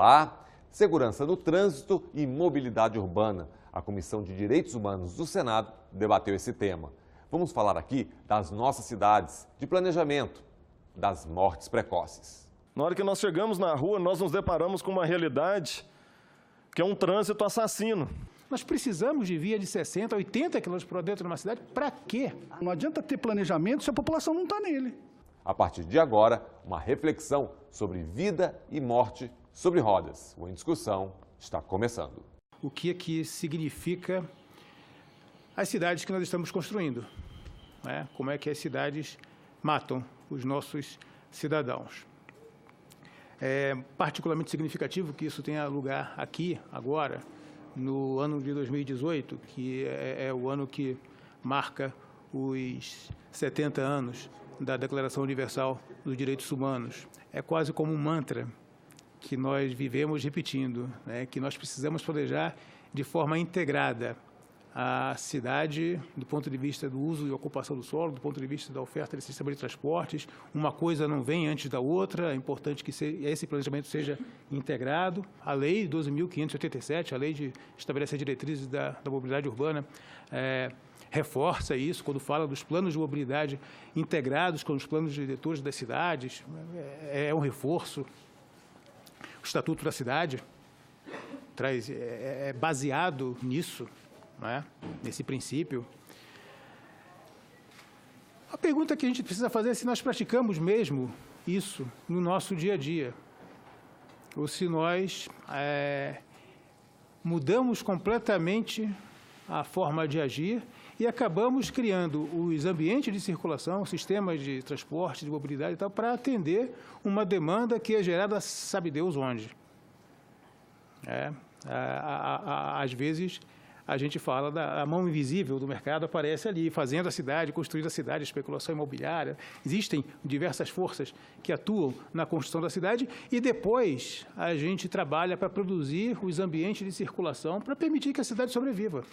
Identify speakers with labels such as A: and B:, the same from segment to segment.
A: Olá! Segurança no trânsito e mobilidade urbana. A Comissão de Direitos Humanos do Senado debateu esse tema. Vamos falar aqui das nossas cidades, de planejamento, das mortes precoces.
B: Na hora que nós chegamos na rua, nós nos deparamos com uma realidade que é um trânsito assassino.
C: Nós precisamos de via de 60, 80 km por hora dentro de uma cidade. Para quê?
D: Não adianta ter planejamento se a população não está nele.
A: A partir de agora, uma reflexão sobre vida e morte sobre rodas. O Em Discussão está começando.
C: O que significa as cidades que nós estamos construindo? Né? Como é que as cidades matam os nossos cidadãos? É particularmente significativo que isso tenha lugar aqui, agora, no ano de 2018, que é o ano que marca os 70 anos da Declaração Universal dos Direitos Humanos. É quase como um mantra que nós vivemos repetindo, né? Que nós precisamos planejar de forma integrada a cidade, do ponto de vista do uso e ocupação do solo, do ponto de vista da oferta desse sistema de transportes. Uma coisa não vem antes da outra, é importante que esse planejamento seja integrado. A Lei 12.587, a lei de estabelecer diretrizes da mobilidade urbana, reforça isso quando fala dos planos de mobilidade integrados com os planos diretores das cidades. É um reforço. O Estatuto da Cidade é baseado nisso, né? Nesse princípio. A pergunta que a gente precisa fazer é se nós praticamos mesmo isso no nosso dia a dia, ou se nós mudamos completamente a forma de agir e acabamos criando os ambientes de circulação, sistemas de transporte, de mobilidade e tal, para atender uma demanda que é gerada sabe Deus onde. Às vezes, a gente fala da mão invisível do mercado, aparece ali, fazendo a cidade, construindo a cidade, especulação imobiliária. Existem diversas forças que atuam na construção da cidade e depois a gente trabalha para produzir os ambientes de circulação para permitir que a cidade sobreviva.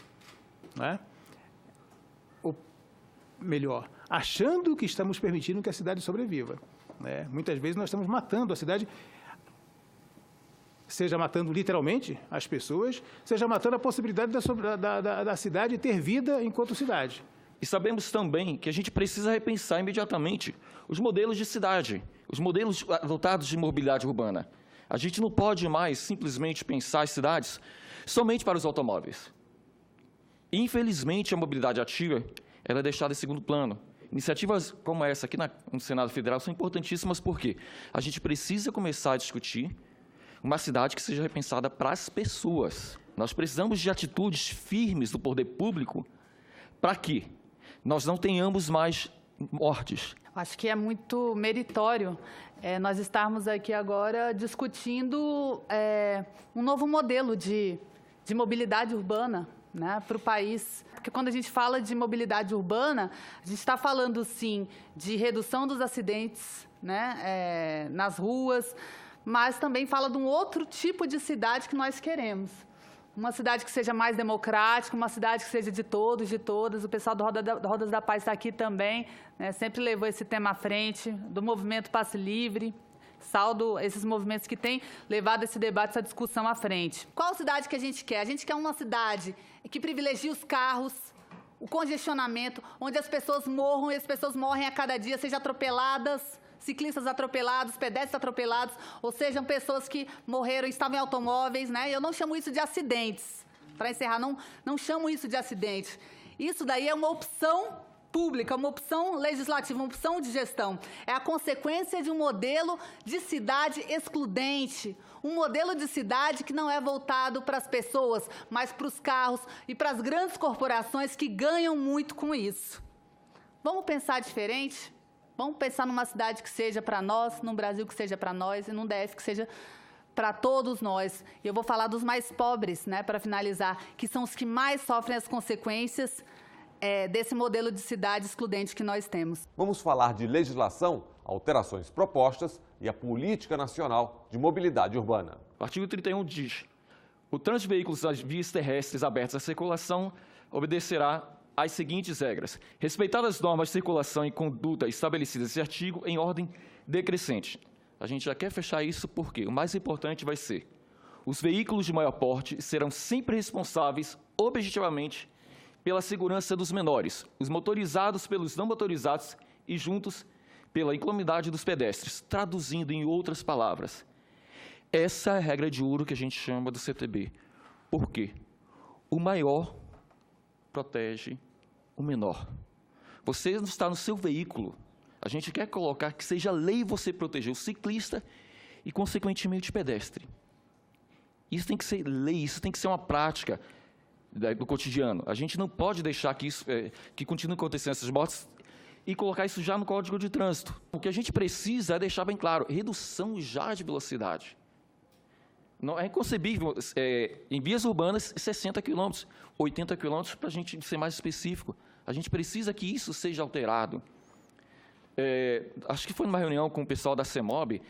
C: Né? Ou melhor, achando que estamos permitindo que a cidade sobreviva. Né? Muitas vezes nós estamos matando a cidade, seja matando literalmente as pessoas, seja matando a possibilidade da cidade ter vida enquanto cidade.
E: E sabemos também que a gente precisa repensar imediatamente os modelos de cidade, os modelos adotados de mobilidade urbana. A gente não pode mais simplesmente pensar as cidades somente para os automóveis. Infelizmente, a mobilidade ativa ela é deixada em segundo plano. Iniciativas como essa aqui no Senado Federal são importantíssimas porque a gente precisa começar a discutir uma cidade que seja repensada para as pessoas. Nós precisamos de atitudes firmes do poder público para que nós não tenhamos mais mortes.
F: Acho que é muito meritório nós estarmos aqui agora discutindo um novo modelo de mobilidade urbana, né, para o país. Porque quando a gente fala de mobilidade urbana, a gente está falando, sim, de redução dos acidentes, né, nas ruas, mas também fala de um outro tipo de cidade que nós queremos. Uma cidade que seja mais democrática, uma cidade que seja de todos, de todas. O pessoal do Rodas da Paz está aqui também, né, sempre levou esse tema à frente, do movimento Passe Livre. Saldo esses movimentos que têm levado esse debate, essa discussão à frente. Qual cidade que a gente quer? A gente quer uma cidade que privilegie os carros, o congestionamento, onde as pessoas morram e as pessoas morrem a cada dia, sejam atropeladas, ciclistas atropelados, pedestres atropelados, ou sejam pessoas que morreram e estavam em automóveis, né? Eu não chamo isso de acidentes. Para encerrar, não chamo isso de acidentes. Isso daí é uma opção pública, uma opção legislativa, uma opção de gestão. É a consequência de um modelo de cidade excludente, um modelo de cidade que não é voltado para as pessoas, mas para os carros e para as grandes corporações que ganham muito com isso. Vamos pensar diferente? Vamos pensar numa cidade que seja para nós, num Brasil que seja para nós e num DF que seja para todos nós. E eu vou falar dos mais pobres, né, para finalizar, que são os que mais sofrem as consequências desse modelo de cidade excludente que nós temos.
A: Vamos falar de legislação, alterações propostas e a política nacional de mobilidade urbana.
E: O artigo 31 diz: o trânsito de veículos nas vias terrestres abertas à circulação obedecerá às seguintes regras: respeitadas as normas de circulação e conduta estabelecidas nesse artigo em ordem decrescente. A gente já quer fechar isso porque o mais importante vai ser Os veículos de maior porte serão sempre responsáveis, objetivamente, pela segurança dos menores, os motorizados pelos não motorizados e juntos pela incolumitade dos pedestres. Traduzindo em outras palavras, essa é a regra de ouro que a gente chama do CTB. Por quê? O maior protege o menor. Você está no seu veículo. A gente quer colocar que seja lei você proteger o ciclista e, consequentemente, o pedestre. Isso tem que ser lei, isso tem que ser uma prática do cotidiano. A gente não pode deixar que isso, que continue acontecendo essas mortes e colocar isso já no Código de Trânsito. O que a gente precisa é deixar bem claro, redução já de velocidade. Não é inconcebível, em vias urbanas, 60 km, 80 km, para a gente ser mais específico. A gente precisa que isso seja alterado. Acho que foi numa reunião com o pessoal da CEMOB,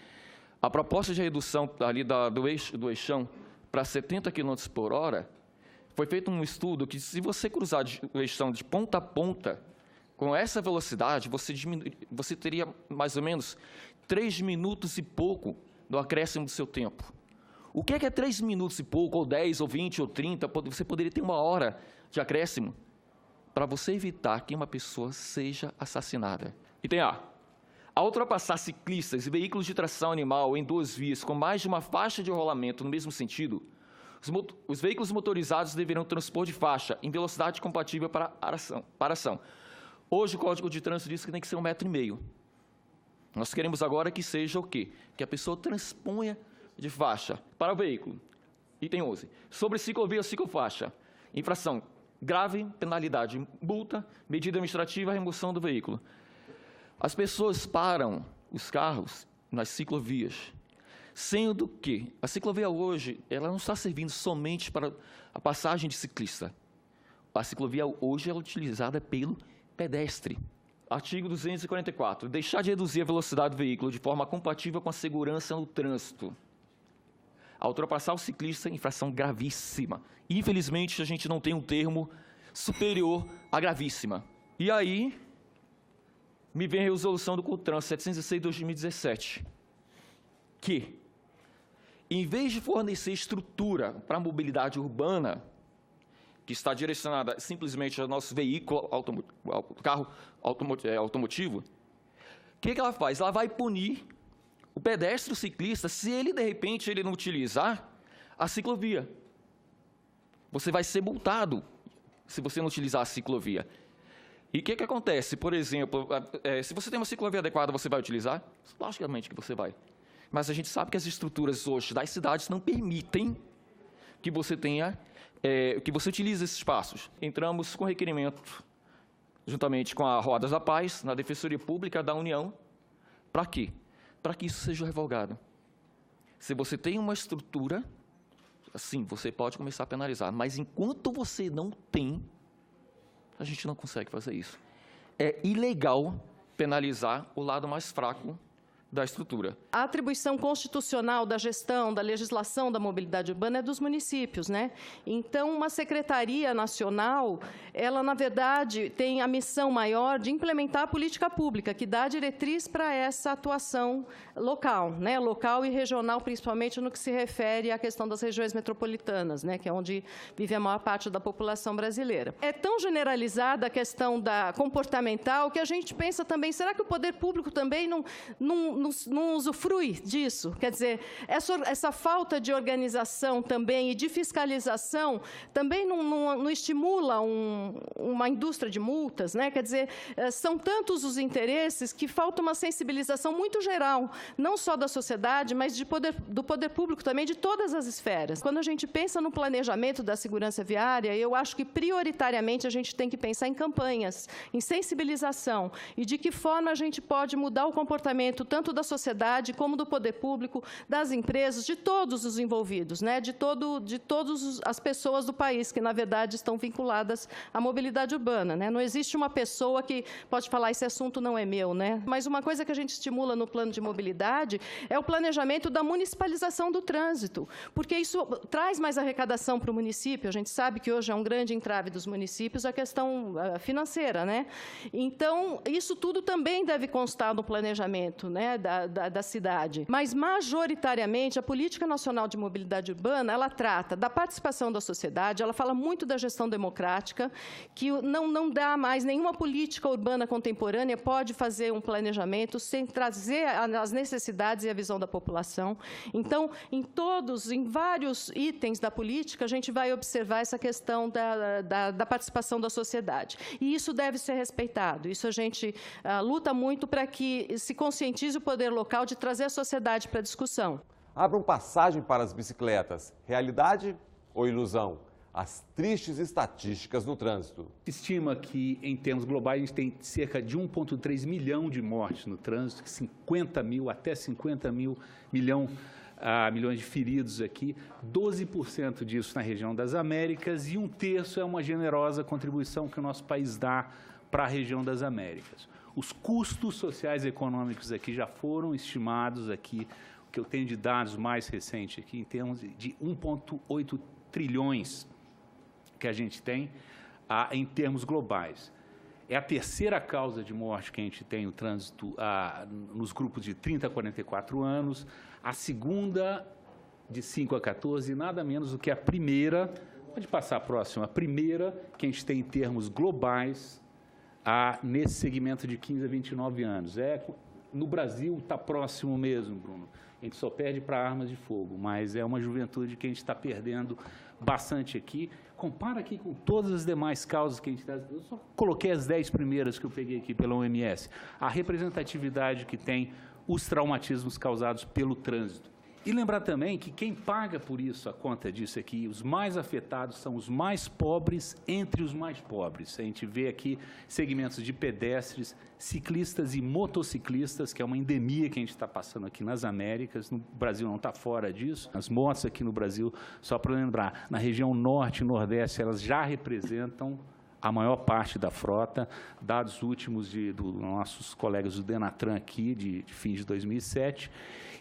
E: a proposta de redução ali do eixão para 70 km por hora, foi feito um estudo que, se você cruzar o eixão de ponta a ponta, com essa velocidade, você teria mais ou menos 3 minutos e pouco no acréscimo do seu tempo. O que é 3 minutos e pouco, ou 10, ou 20, ou 30? Você poderia ter 1 hora de acréscimo para você evitar que uma pessoa seja assassinada. Item A. Ao ultrapassar ciclistas e veículos de tração animal em 2 vias com mais de uma faixa de rolamento no mesmo sentido, os veículos motorizados deverão transpor de faixa em velocidade compatível para ação. Hoje o Código de Trânsito diz que tem que ser 1,5 m. Nós queremos agora que seja o quê? Que a pessoa transponha de faixa para o veículo. Item 11. Sobre ciclovia ou ciclofaixa. Infração grave, penalidade, multa, medida administrativa, remoção do veículo. As pessoas param os carros nas ciclovias, sendo que a ciclovia hoje ela não está servindo somente para a passagem de ciclista. A ciclovia hoje é utilizada pelo pedestre. Artigo 244. Deixar de reduzir a velocidade do veículo de forma compatível com a segurança no trânsito. Ao ultrapassar o ciclista, infração gravíssima. Infelizmente, a gente não tem um termo superior a gravíssima. E aí, me vem a resolução do CONTRAN 706 de 2017, que, em vez de fornecer estrutura para a mobilidade urbana, que está direcionada simplesmente ao nosso veículo, ao carro automotivo, o que ela faz? Ela vai punir o pedestre, o ciclista, se ele, de repente, ele não utilizar a ciclovia. Você vai ser multado se você não utilizar a ciclovia. E o que acontece? Por exemplo, se você tem uma ciclovia adequada, você vai utilizar? Logicamente que você vai. Mas a gente sabe que as estruturas hoje das cidades não permitem que você tenha, que você utilize esses espaços. Entramos com requerimento, juntamente com a Rodas da Paz, na Defensoria Pública da União, para quê? Para que isso seja revogado. Se você tem uma estrutura, sim, você pode começar a penalizar, mas enquanto você não tem, a gente não consegue fazer isso. É ilegal penalizar o lado mais fraco da estrutura.
G: A atribuição constitucional da gestão, da legislação da mobilidade urbana é dos municípios, né? Então, uma secretaria nacional, ela, na verdade, tem a missão maior de implementar a política pública, que dá diretriz para essa atuação local, né? Local e regional, principalmente no que se refere à questão das regiões metropolitanas, né? Que é onde vive a maior parte da população brasileira. É tão generalizada a questão da comportamental que a gente pensa também, será que o poder público também não usufrui disso? Quer dizer, essa falta de organização também e de fiscalização também não estimula uma indústria de multas, né? Quer dizer, são tantos os interesses que falta uma sensibilização muito geral, não só da sociedade, mas do poder público também, de todas as esferas. Quando a gente pensa no planejamento da segurança viária, eu acho que, prioritariamente, a gente tem que pensar em campanhas, em sensibilização, e de que forma a gente pode mudar o comportamento tanto da sociedade como do poder público, das empresas, de todos os envolvidos, né? de todas as pessoas do país que, na verdade, estão vinculadas à mobilidade urbana, né? Não existe uma pessoa que pode falar, esse assunto não é meu, né? Mas uma coisa que a gente estimula no plano de mobilidade é o planejamento da municipalização do trânsito, porque isso traz mais arrecadação para o município. A gente sabe que hoje é um grande entrave dos municípios a questão financeira, né? Então, isso tudo também deve constar no planejamento, né? da cidade. Mas, majoritariamente, a Política Nacional de Mobilidade Urbana, ela trata da participação da sociedade, ela fala muito da gestão democrática, que não dá mais, nenhuma política urbana contemporânea pode fazer um planejamento sem trazer as necessidades e a visão da população. Então, em vários itens da política, a gente vai observar essa questão da participação da sociedade. E isso deve ser respeitado. Isso a gente luta muito para que se conscientize o poder local de trazer a sociedade para a discussão.
A: Abram passagem para as bicicletas. Realidade ou ilusão? As tristes estatísticas no trânsito.
H: Estima que, em termos globais, a gente tem cerca de 1,3 milhão de mortes no trânsito, 50 milhões de feridos aqui, 12% disso na região das Américas e 1/3 é uma generosa contribuição que o nosso país dá para a região das Américas. Os custos sociais e econômicos aqui já foram estimados aqui, o que eu tenho de dados mais recentes aqui, em termos de 1,8 trilhões que a gente tem em termos globais. É a terceira causa de morte que a gente tem no trânsito nos grupos de 30 a 44 anos, a segunda de 5 a 14 e nada menos do que a primeira, pode passar a próxima, a primeira que a gente tem em termos globais nesse segmento de 15 a 29 anos. No Brasil está próximo mesmo, Bruno. A gente só perde para armas de fogo, mas é uma juventude que a gente está perdendo bastante aqui. Compara aqui com todas as demais causas que a gente está... Eu só coloquei as 10 primeiras que eu peguei aqui pela OMS. A representatividade que tem os traumatismos causados pelo trânsito. E lembrar também que quem paga por isso, a conta disso aqui, os mais afetados são os mais pobres entre os mais pobres. A gente vê aqui segmentos de pedestres, ciclistas e motociclistas, que é uma endemia que a gente está passando aqui nas Américas. No Brasil não está fora disso. As motos aqui no Brasil, só para lembrar, na região norte e nordeste, elas já representam a maior parte da frota. Dados últimos dos nossos colegas do Denatran aqui, de fim de 2007,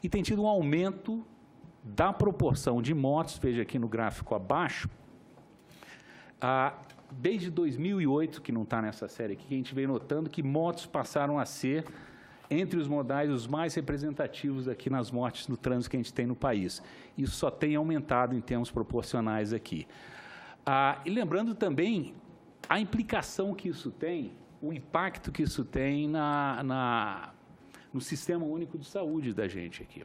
H: e tem tido um aumento da proporção de motos, veja aqui no gráfico abaixo, desde 2008, que não está nessa série aqui, que a gente vem notando que motos passaram a ser, entre os modais, os mais representativos aqui nas mortes no trânsito que a gente tem no país. Isso só tem aumentado em termos proporcionais aqui. E lembrando também a implicação que isso tem, o impacto que isso tem no Sistema Único de Saúde da gente aqui.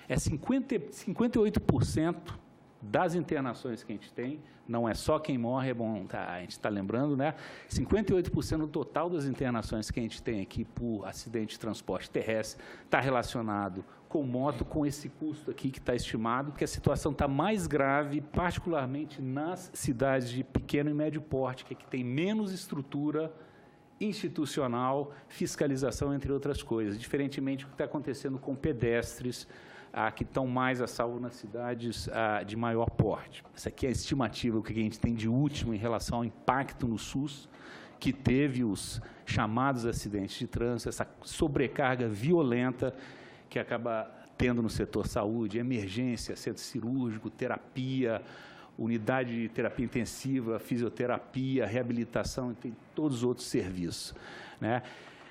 H: 58% das internações que a gente tem, não é só quem morre, é bom, a gente está lembrando, né? 58% do total das internações que a gente tem aqui por acidente de transporte terrestre está relacionado com moto, com esse custo aqui que está estimado, porque a situação está mais grave, particularmente nas cidades de pequeno e médio porte, que tem menos estrutura institucional, fiscalização, entre outras coisas, diferentemente do que está acontecendo com pedestres, que estão mais a salvo nas cidades de maior porte. Essa aqui é a estimativa, o que a gente tem de último em relação ao impacto no SUS, que teve os chamados acidentes de trânsito, essa sobrecarga violenta que acaba tendo no setor saúde, emergência, centro cirúrgico, terapia, unidade de terapia intensiva, fisioterapia, reabilitação, e todos os outros serviços, né?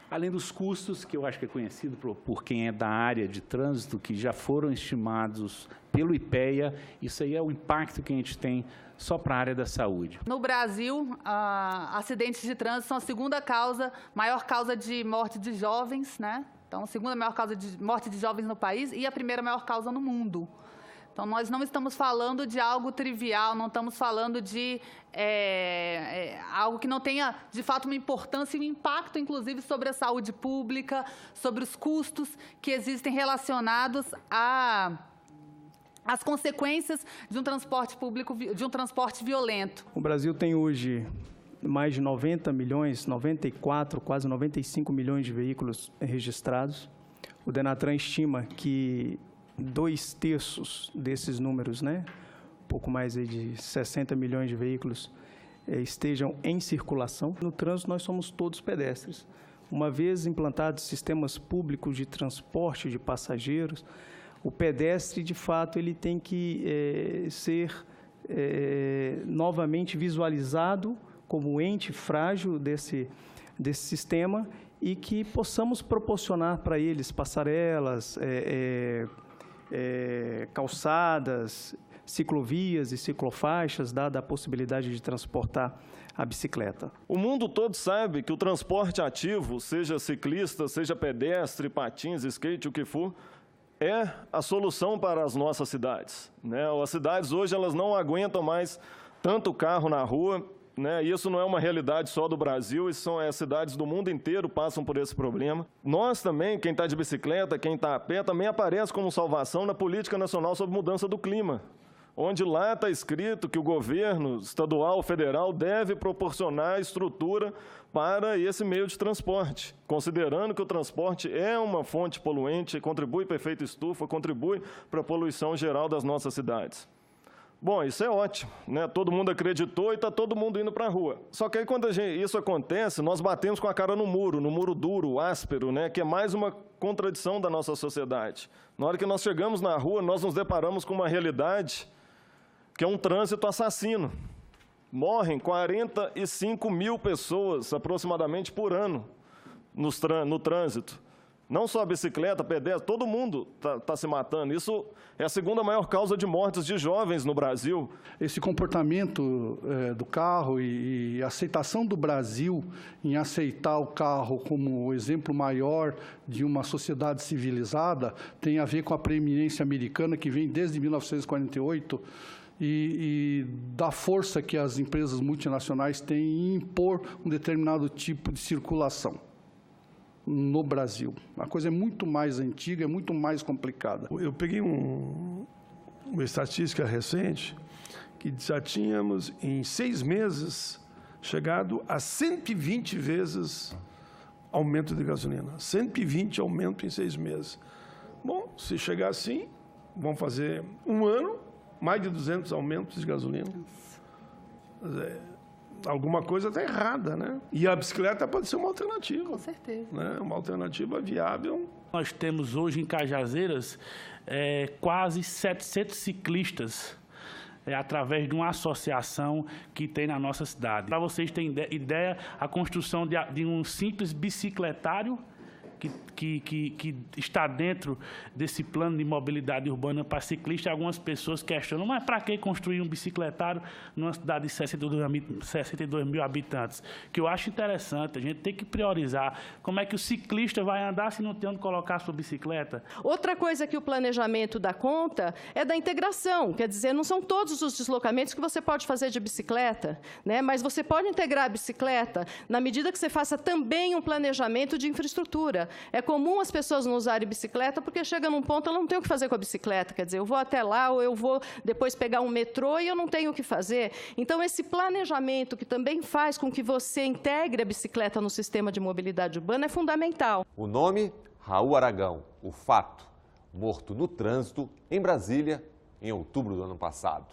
H: Além dos custos, que eu acho que é conhecido por quem é da área de trânsito, que já foram estimados pelo IPEA, isso aí é o impacto que a gente tem só para a área da saúde.
F: No Brasil, acidentes de trânsito são a segunda maior causa de morte de jovens, né? Então, a segunda maior causa de morte de jovens no país e a primeira maior causa no mundo. Então, nós não estamos falando de algo trivial, não estamos falando de algo que não tenha, de fato, uma importância e um impacto, inclusive, sobre a saúde pública, sobre os custos que existem relacionados às consequências de um transporte público, de um transporte violento.
I: O Brasil tem hoje mais de 90 milhões, 94, quase 95 milhões de veículos registrados. O Denatran estima que 2/3 desses números, né, pouco mais aí de 60 milhões de veículos, estejam em circulação. No trânsito, nós somos todos pedestres. Uma vez implantados sistemas públicos de transporte de passageiros, o pedestre, de fato, ele tem que ser novamente visualizado como ente frágil desse sistema e que possamos proporcionar para eles passarelas, calçadas, ciclovias e ciclofaixas, dada a possibilidade de transportar a bicicleta.
B: O mundo todo sabe que o transporte ativo, seja ciclista, seja pedestre, patins, skate, o que for, é a solução para as nossas cidades, né? As cidades hoje elas não aguentam mais tanto carro na rua, né? Isso não é uma realidade só do Brasil, isso são cidades do mundo inteiro passam por esse problema. Nós também, quem está de bicicleta, quem está a pé, também aparece como salvação na Política Nacional sobre Mudança do Clima, onde lá está escrito que o governo estadual, federal, deve proporcionar estrutura para esse meio de transporte, considerando que o transporte é uma fonte poluente, contribui para o efeito estufa, contribui para a poluição geral das nossas cidades. Bom, isso é ótimo, né? Todo mundo acreditou e está todo mundo indo para a rua. Só que aí quando isso acontece, nós batemos com a cara no muro duro, áspero, né? Que é mais uma contradição da nossa sociedade. Na hora que nós chegamos na rua, nós nos deparamos com uma realidade que é um trânsito assassino. Morrem 45 mil pessoas, aproximadamente, por ano no trânsito. Não só a bicicleta, pedestre, todo mundo está se matando. Isso é a segunda maior causa de mortes de jovens no Brasil.
D: Esse comportamento do carro e a aceitação do Brasil em aceitar o carro como o exemplo maior de uma sociedade civilizada tem a ver com a preeminência americana que vem desde 1948, e da força que as empresas multinacionais têm em impor um determinado tipo de circulação no Brasil. A coisa é muito mais antiga, é muito mais complicada.
J: Eu peguei uma estatística recente que já tínhamos, em 6 meses, chegado a 120 vezes aumento de gasolina. 120 aumento em 6 meses. Bom, se chegar assim, vão fazer um ano, mais de 200 aumentos de gasolina. Alguma coisa está errada, né? E a bicicleta pode ser uma alternativa.
F: Com certeza.
J: Né? Uma alternativa viável.
H: Nós temos hoje em Cajazeiras quase 700 ciclistas através de uma associação que tem na nossa cidade. Para vocês terem ideia, a construção de um simples bicicletário que está dentro desse plano de mobilidade urbana para ciclistas. Algumas pessoas questionam, mas para que construir um bicicletário numa cidade de 62 mil habitantes? Que eu acho interessante, a gente tem que priorizar como é que o ciclista vai andar se não tem onde colocar a sua bicicleta.
G: Outra coisa que o planejamento dá conta é da integração, quer dizer, não são todos os deslocamentos que você pode fazer de bicicleta, né? Mas você pode integrar a bicicleta na medida que você faça também um planejamento de infraestrutura. É comum as pessoas não usarem bicicleta porque chega num ponto, ela não tem o que fazer com a bicicleta. Quer dizer, eu vou até lá ou eu vou depois pegar um metrô e eu não tenho o que fazer. Então, esse planejamento que também faz com que você integre a bicicleta no sistema de mobilidade urbana é fundamental.
A: O nome, Raul Aragão. O fato, morto no trânsito em Brasília em outubro do ano passado.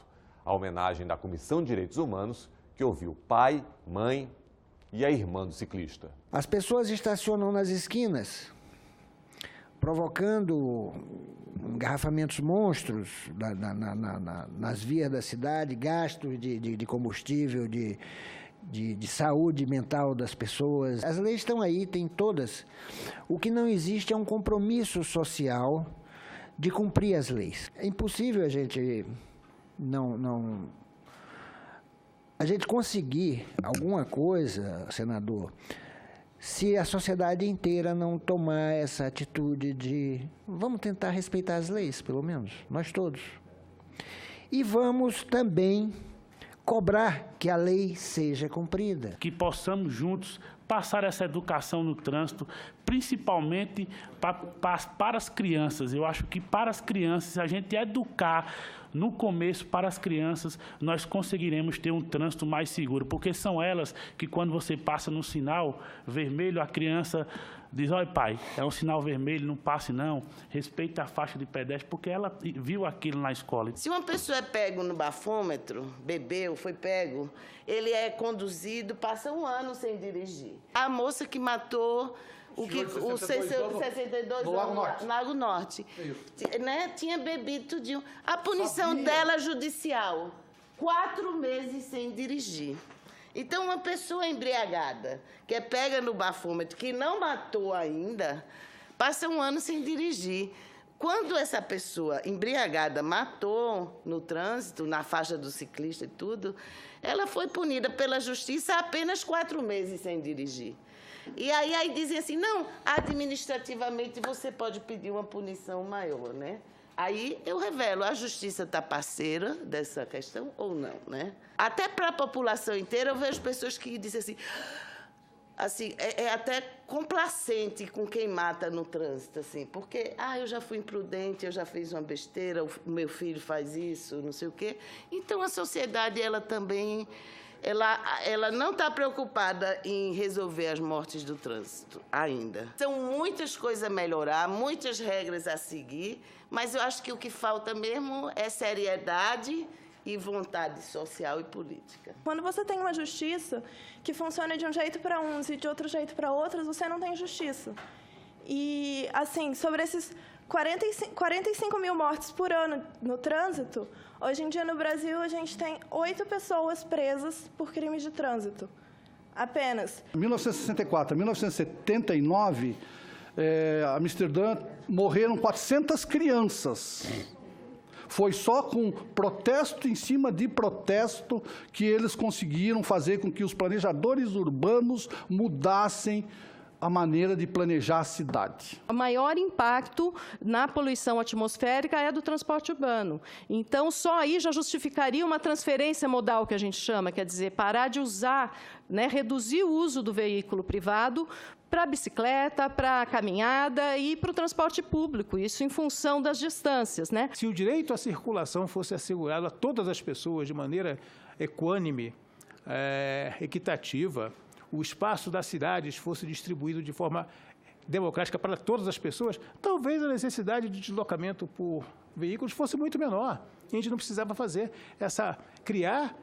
A: A homenagem da Comissão de Direitos Humanos, que ouviu pai, mãe e a irmã do ciclista.
K: As pessoas estacionam nas esquinas, provocando engarrafamentos monstros nas vias da cidade, gastos de combustível, de saúde mental das pessoas. As leis estão aí, tem todas. O que não existe é um compromisso social de cumprir as leis. É impossível a gente a gente conseguir alguma coisa, senador, se a sociedade inteira não tomar essa atitude de vamos tentar respeitar as leis, pelo menos, nós todos. E vamos também cobrar que a lei seja cumprida.
H: Que possamos juntos passar essa educação no trânsito, principalmente para as crianças. Eu acho que para as crianças, se a gente educar no começo para as crianças, nós conseguiremos ter um trânsito mais seguro, porque são elas que, quando você passa no sinal vermelho, a criança diz, olha pai, é um sinal vermelho, não passe não, respeita a faixa de pedestre, porque ela viu aquilo na escola.
L: Se uma pessoa é pego no bafômetro, bebeu, foi pego, ele é conduzido, passa um ano sem dirigir. A moça que matou o 62
D: no Lago Norte.
L: Lago Norte. Né? Tinha bebido tudinho. A punição dela judicial, 4 meses sem dirigir. Então, uma pessoa embriagada, que é pega no bafômetro, que não matou ainda, passa um ano sem dirigir. Quando essa pessoa embriagada matou no trânsito, na faixa do ciclista e tudo, ela foi punida pela justiça apenas 4 meses sem dirigir. E aí dizem assim, não, administrativamente você pode pedir uma punição maior, né? Aí eu revelo, a justiça está parceira dessa questão ou não, né? Até para a população inteira, eu vejo pessoas que dizem assim, é até complacente com quem mata no trânsito, assim, porque, eu já fui imprudente, eu já fiz uma besteira, o meu filho faz isso, não sei o quê. Então, a sociedade, ela também, ela não está preocupada em resolver as mortes do trânsito ainda. São muitas coisas a melhorar, muitas regras a seguir, mas eu acho que o que falta mesmo é seriedade e vontade social e política.
M: Quando você tem uma justiça que funciona de um jeito para uns e de outro jeito para outros, você não tem justiça. E, assim, sobre esses 45 mil mortes por ano no trânsito, hoje em dia no Brasil a gente tem 8 pessoas presas por crimes de trânsito. Apenas. Em
D: 1964 a 1979, Amsterdã, morreram 400 crianças. Foi só com protesto em cima de protesto que eles conseguiram fazer com que os planejadores urbanos mudassem a maneira de planejar a cidade.
G: O maior impacto na poluição atmosférica é do transporte urbano. Então, só aí já justificaria uma transferência modal, que a gente chama, quer dizer, parar de usar, reduzir o uso do veículo privado para a bicicleta, para a caminhada e para o transporte público, isso em função das distâncias, né?
C: Se o direito à circulação fosse assegurado a todas as pessoas de maneira equânime, equitativa, o espaço das cidades fosse distribuído de forma democrática para todas as pessoas, talvez a necessidade de deslocamento por veículos fosse muito menor. A gente não precisava fazer criar.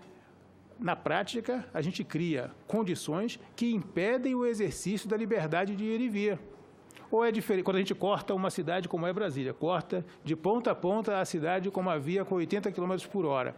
C: Na prática, a gente cria condições que impedem o exercício da liberdade de ir e vir. Ou é diferente, quando a gente corta uma cidade como é Brasília, corta de ponta a ponta a cidade com uma via com 80 km por hora.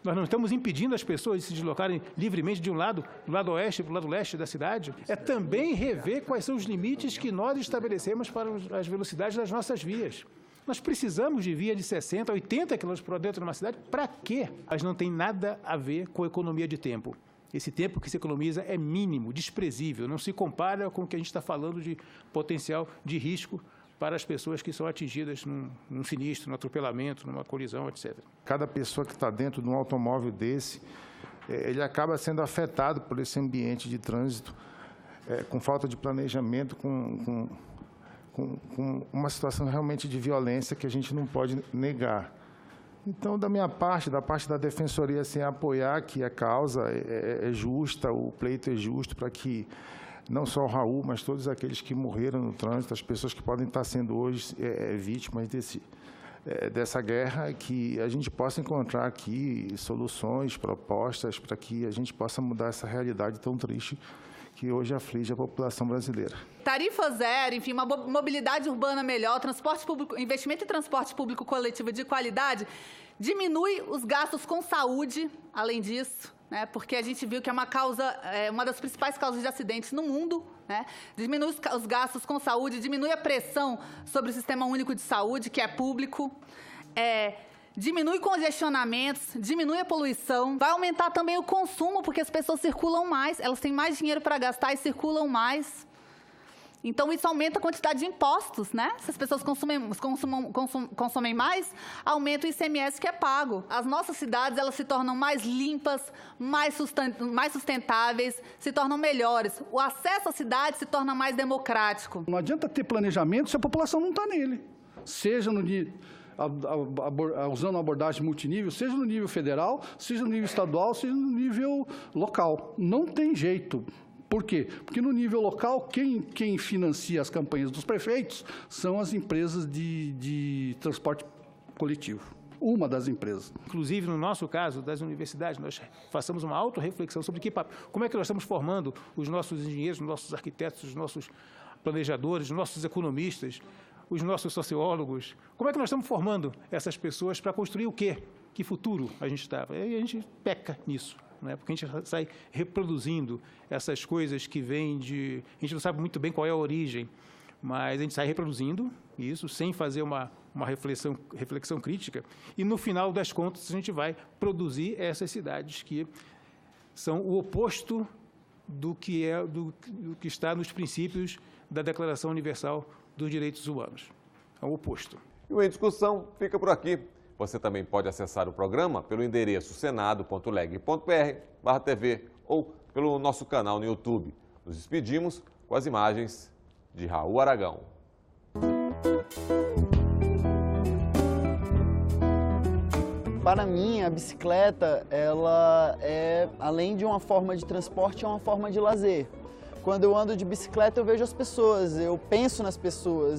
C: Nós não estamos impedindo as pessoas de se deslocarem livremente de um lado, do lado oeste para o lado leste da cidade. É também rever quais são os limites que nós estabelecemos para as velocidades das nossas vias. Nós precisamos de via de 60, 80 km por hora dentro de uma cidade. Para quê? Mas não tem nada a ver com economia de tempo. Esse tempo que se economiza é mínimo, desprezível, não se compara com o que a gente está falando de potencial de risco para as pessoas que são atingidas num sinistro, num atropelamento, numa colisão, etc.
N: Cada pessoa que está dentro de um automóvel desse, ele acaba sendo afetado por esse ambiente de trânsito, com falta de planejamento, com uma situação realmente de violência que a gente não pode negar. Então, da minha parte, da parte da Defensoria, assim, apoiar que a causa é justa, o pleito é justo para que não só o Raul, mas todos aqueles que morreram no trânsito, as pessoas que podem estar sendo hoje vítimas dessa guerra, que a gente possa encontrar aqui soluções, propostas para que a gente possa mudar essa realidade tão triste que hoje aflige a população brasileira.
F: Tarifa zero, enfim, uma mobilidade urbana melhor, transporte público, investimento em transporte público coletivo de qualidade, diminui os gastos com saúde, além disso, né, porque a gente viu que é uma das principais causas de acidentes no mundo, né, diminui os gastos com saúde, diminui a pressão sobre o Sistema Único de Saúde, que é público, diminui congestionamentos, diminui a poluição, vai aumentar também o consumo, porque as pessoas circulam mais, elas têm mais dinheiro para gastar e circulam mais. Então, isso aumenta a quantidade de impostos, né? Se as pessoas consomem mais, aumenta o ICMS que é pago. As nossas cidades, elas se tornam mais limpas, mais sustentáveis, se tornam melhores. O acesso à cidade se torna mais democrático.
D: Não adianta ter planejamento se a população não está nele. Seja usando a abordagem multinível, seja no nível federal, seja no nível estadual, seja no nível local. Não tem jeito. Por quê? Porque no nível local, quem financia as campanhas dos prefeitos são as empresas de transporte coletivo. Uma das empresas.
C: Inclusive, no nosso caso, das universidades, nós façamos uma autorreflexão sobre como é que nós estamos formando os nossos engenheiros, os nossos arquitetos, os nossos planejadores, os nossos economistas, os nossos sociólogos. Como é que nós estamos formando essas pessoas para construir o quê? Que futuro a gente está? E a gente peca nisso. né? Porque a gente sai reproduzindo essas coisas que vêm de... A gente não sabe muito bem qual é a origem, mas a gente sai reproduzindo isso sem fazer uma reflexão crítica, e no final das contas a gente vai produzir essas cidades que são o oposto do que está nos princípios da Declaração Universal dos Direitos Humanos. É o oposto.
A: E o Em Discussão fica por aqui. Você também pode acessar o programa pelo endereço senado.leg.br/TV ou pelo nosso canal no YouTube. Nos despedimos com as imagens de Raul Aragão.
O: Para mim, a bicicleta, ela é, além de uma forma de transporte, é uma forma de lazer. Quando eu ando de bicicleta, eu vejo as pessoas, eu penso nas pessoas.